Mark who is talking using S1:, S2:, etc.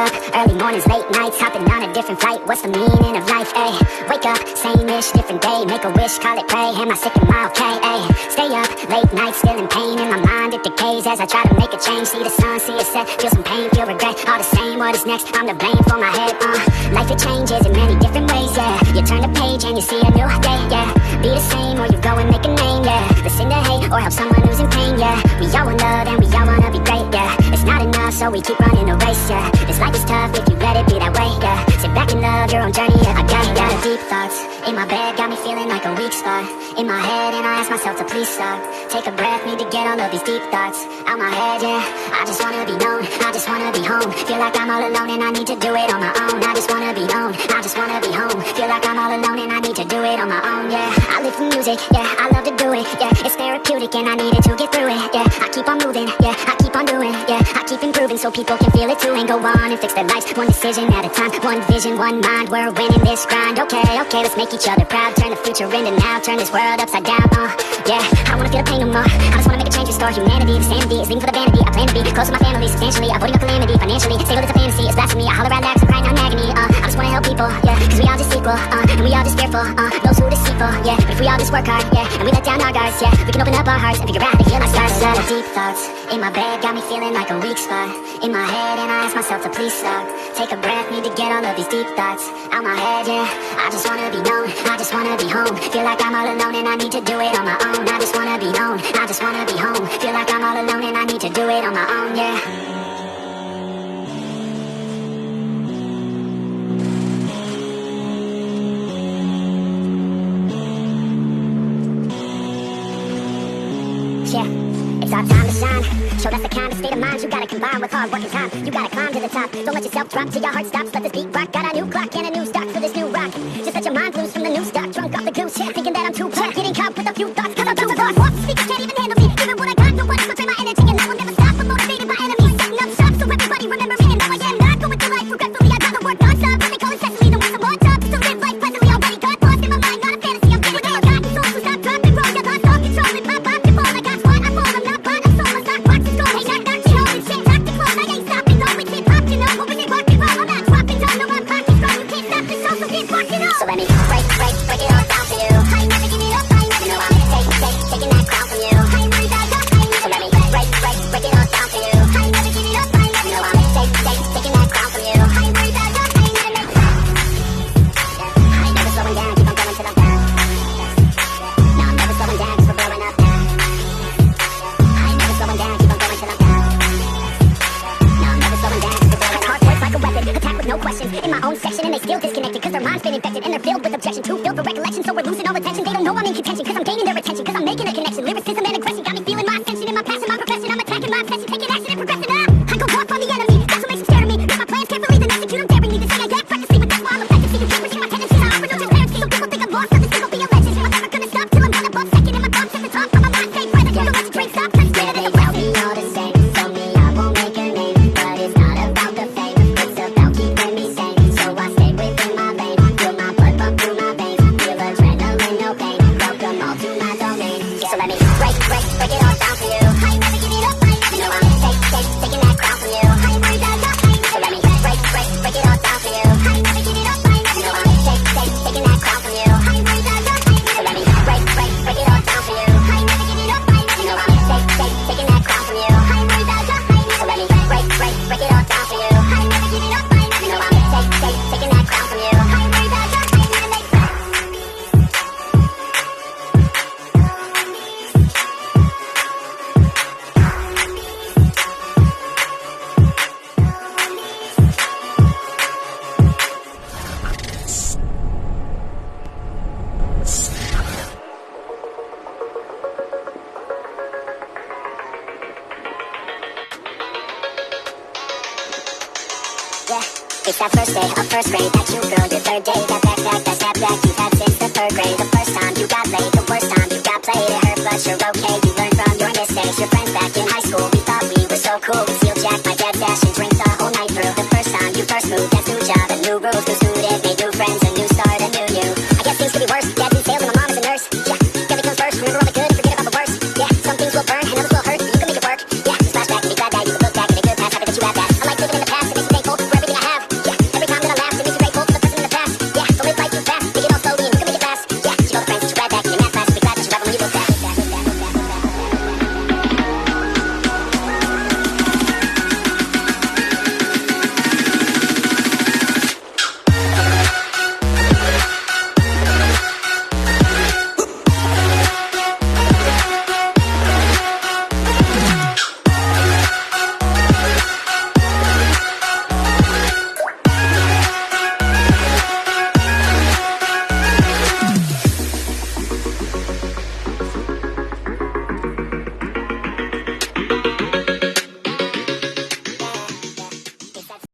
S1: up, early mornings, late nights, hopping on a different flight. What's the meaning of life, ayy? Wake up, same-ish, different day. Make a wish, call it pray. Am I sick, am I okay, ayy? Stay up, late nights, still in pain. In my mind it decays as I try to make a change. See the sun, see it set, feel some pain, feel regret. All the same, what is next? I'm to blame for my head, Life it changes in many different ways, yeah. You turn the page and you see a new day, yeah. Be the same or you go and make a name, yeah. Listen to hate or help someone who's in pain, yeah. We all want love and we all wanna be great, yeah. It's not enough, so we keep running the race, yeah. This life is tough if you let it be that way, yeah. Sit back and love your own journey, yeah. I got deep thoughts in my bed, got me feeling like a weak spot in my head, and I ask myself to please stop. Take a breath, need to get all of these deep thoughts out my head, yeah. I just wanna be known, I just wanna be home. Feel like I'm all alone and I need to do it on my own. I just wanna be known, I just wanna be home. Feel like I'm all alone and I need to do it on my own, yeah. I live for music, yeah, I love to do it, yeah. It's therapeutic and I needed to get through it, yeah. I keep on moving, yeah, I keep on doing, yeah. I keep improving so people can feel it too and go on and fix their lives one decision at a time. One vision, one mind, we're winning this grind. Okay, let's make each other proud. Turn the future into now, turn this world upside down, yeah. I don't wanna feel the pain no more, I just wanna make a change, restore humanity. The sanity is leaving for the vanity. I plan to be close to my family substantially, avoiding a calamity financially. Stable is a fantasy, it's blasphemy. I holler out loud, I'm crying out in agony, I just wanna help people, yeah. Cause we all just equal, and we all just fearful, those who are deceitful, yeah. But if we all just work hard, yeah, and we let down our guards, yeah, we can open up our hearts and figure out how to heal ourselves. Got deep thoughts in my bed, got me feeling like a weak spot in my head, and I ask myself to please stop. Take a breath, need to get all of these deep thoughts out my head, yeah. I just wanna be known, I just wanna be home. Feel like I'm all alone and I need to do it on my own. I just wanna be known, I just wanna be home. Feel like I'm all alone and I need to do it on my own, yeah. It's our time to shine. Show that's the kind of state of mind you gotta combine with hard work and time. You gotta climb to the top. Don't let yourself drop till your heart stops. Let this beat rock. Got a new clock and a new start for this new rock. Just let your mind loose from the new stock. Drunk off the goose, yeah, thinking that I'm too hot. Getting caught with a few thoughts, cause I'm too lost. Walk, speakers can't even handle me. Even what I got, no one else will drain my energy, and I will never stop. I'm motivated by enemies, setting up shop so everybody remember me. And though I am not going through life regretfully, I'd rather work non-stop. They call incessantly, then want some more jobs to live life pleasantly. Already got lost in my mind, not a fantasy. I'm getting all got souls who stop, drop and roll. You lost all control and pop, pop, and fall. I got squat, I fall, I'm not bought, I'm soul, I'm not box and gold. Hey, knock, knock, you know, and shit, tactical. I ain't stopping, though, it's hip-hop, you know. Hoping they rock and roll, I'm not dropping, don't know my pocket's strong. You can't stop the show, so keep rocking on. So let me break it all down for you. I ain't never give it up, I ain't never know I'm taking that crown from you. I ain't worried about that, I ain't never. So let me break it all down for you. I ain't never give it up, I ain't never know I'm taking that crown from you. I ain't worried about that, I ain't never. I ain't never slowing down, keep on going till I'm down. No, I'm never slowing down, cause we're blowing up now. I ain't never slowing down, keep on going till I'm down. No, I'm never slowing down, cause we're blowing up. Heart works like a weapon, attack with no question. In my own section and they still disconnected, cause their mind's been infected and they're filled with objection. Too filled for recollection, so we're losing all attention. They don't know I'm in contention, cause I'm gaining their attention, cause I'm making a connection. Lyricism and aggression got me feeling my ascension. In my passion, my profession, I'm attacking my obsession, taking action and progressing. I go off on the enemy, that's what makes them scared of me. Got my plans carefully, then execute them daringly. They say I act recklessly, but that's why I'm effective. See, you can't predict my tendencies, I offer no transparency. So people think I'm lost, nothing will be a legend. I'm never gonna stop till I'm one above second. And my thoughts at the top, my mind stay present. Don't let the drink stop, let's get it in the well. They all the same, tell me I won't make a name, but it's not about the fame, it's about keeping me sane. So I stay within my lane, feel my blood pump through my veins, feel adrenaline, no pain, welcome all to my domain. So let me break it all down for you. I ain't never give it up, I ain't never know I'm taking that crown from you. I ain't worried about that, I ain't never. So let me break it all down for you. I ain't never give it up, I ain't never know I'm taking that crown from you. I ain't worried about that, I ain't never. So let me break it all down for you. I ain't never give it up, I ain't never know I'm taking that crown from you. I ain't worried about that, I ain't never. So let me break it all down for you. I ain't never give it up, I ain't never know I'm taking that crown from you. I ain't worried about that, I ain't never. It's that first day of first grade, that you girl, your third day, that backpack, that snapback you've had since the third grade.